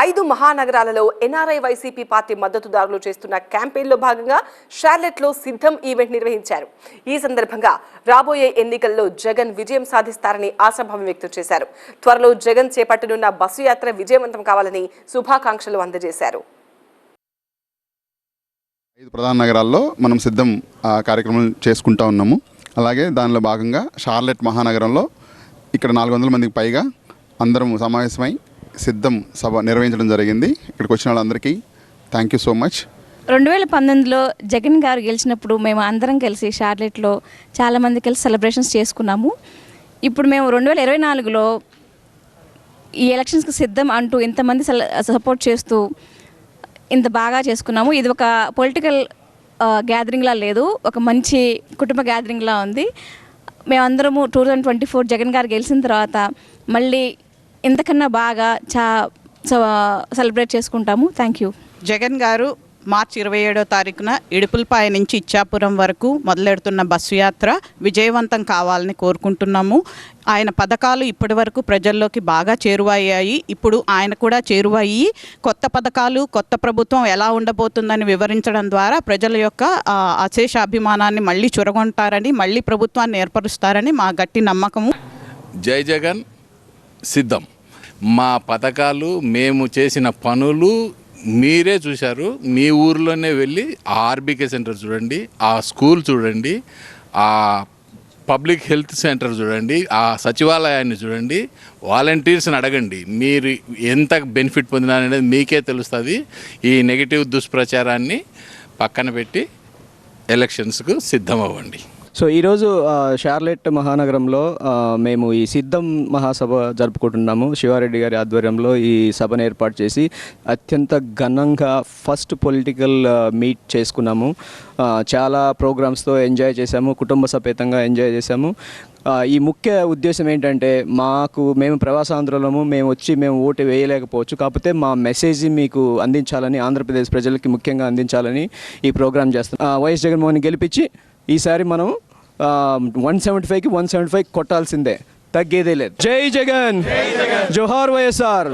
5 మహానగరాలలో NRI YCP party మద్దతుదారులు చేస్తున్న క్యాంపెయిన్లో భాగంగా షార్లెట్లో సిద్ధం ఈవెంట్ నిర్వహించారు. ఈ సందర్భంగా రాబోయే ఎన్నికల్లో జగన్ విజయం సాధిస్తారని ఆశాభావం వ్యక్తం చేశారు. త్వరలో జగన్ చేపట్టనున్న బస్సు యాత్ర విజయవంతం కావాలని శుభాకాంక్షలు అందజేశారు. 5 ప్రధాన నగరాల్లో మనం సిద్ధం కార్యక్రమం చేసుకుంటా ఉన్నాము. అలాగే దానిలో భాగంగా షార్లెట్ మహానగరంలో ఇక్కడ 400 మందికి పైగా అందరం సమావేశమై సిద్ధం సభ నిర్వహించడం జరిగింది. ఇక్కడికి వచ్చిన వాళ్ళందరికీ థ్యాంక్ యూ సో మచ్. 2019లో జగన్ గారు గెలిచినప్పుడు మేము అందరం కలిసి షార్లెట్లో చాలామంది కలిసి సెలబ్రేషన్స్ చేసుకున్నాము. ఇప్పుడు మేము 2024లో ఈ ఎలక్షన్స్కి సిద్ధం అంటూ ఇంతమంది సపోర్ట్ చేస్తూ ఇంత బాగా చేసుకున్నాము. ఇది ఒక పొలిటికల్ గ్యాదరింగ్లా లేదు, ఒక మంచి కుటుంబ గ్యాదరింగ్లా ఉంది. మేమందరము 2024 జగన్ గారు గెలిచిన తర్వాత మళ్ళీ ఇంతకన్నా బాగా సెలబ్రేట్ చేసుకుంటాము. Thank you. జగన్ గారు మార్చి 27వ తారీఖున ఇడుపులపాయ నుంచి ఇచ్చాపురం వరకు మొదలెడుతున్న బస్సు యాత్ర విజయవంతం కావాలని కోరుకుంటున్నాము. ఆయన పథకాలు ఇప్పటి వరకు ప్రజల్లోకి బాగా చేరువయ్యాయి. ఇప్పుడు ఆయన కూడా చేరువయ్యి కొత్త పథకాలు, కొత్త ప్రభుత్వం ఎలా ఉండబోతుందని వివరించడం ద్వారా ప్రజల యొక్క అశేష అభిమానాన్ని మళ్ళీ చురగొంటారని, మళ్ళీ ప్రభుత్వాన్ని ఏర్పరుస్తారని మా గట్టి నమ్మకము. జై జగన్ సిద్ధం. మా పథకాలు, మేము చేసిన పనులు మీరే చూశారు. మీ ఊర్లోనే వెళ్ళి ఆ ఆర్బీకే సెంటర్ చూడండి, ఆ స్కూల్ చూడండి, ఆ పబ్లిక్ హెల్త్ సెంటర్ చూడండి, ఆ సచివాలయాన్ని చూడండి, వాలంటీర్స్ని అడగండి. మీరు ఎంత బెనిఫిట్ పొందినారనేది మీకే తెలుస్తుంది. ఈ నెగిటివ్ దుష్ప్రచారాన్ని పక్కన పెట్టి ఎలక్షన్స్కు సిద్ధం అవ్వండి. సో ఈరోజు షార్లెట్ మహానగరంలో మేము ఈ సిద్ధం మహాసభ జరుపుకుంటున్నాము. శివారెడ్డి గారి ఆధ్వర్యంలో ఈ సభను ఏర్పాటు చేసి అత్యంత ఘనంగా ఫస్ట్ పొలిటికల్ మీట్ చేసుకున్నాము. చాలా ప్రోగ్రామ్స్తో ఎంజాయ్ చేశాము, కుటుంబ సమేతంగా ఎంజాయ్ చేశాము. ఈ ముఖ్య ఉద్దేశం ఏంటంటే మేము ప్రవాసాంధ్రులము, మేము ఓటు వేయలేకపోవచ్చు, కాకపోతే మా మెసేజ్ మీకు అందించాలని, ఆంధ్రప్రదేశ్ ప్రజలకి ముఖ్యంగా అందించాలని ఈ ప్రోగ్రాం చేస్తాం. వైఎస్ జగన్మోహన్ గెలిపించి ఈసారి మనం 175కి 175 కొట్టాల్సిందే, తగ్గేదే లేదు. జై జగన్, జోహార్ వైఎస్ఆర్.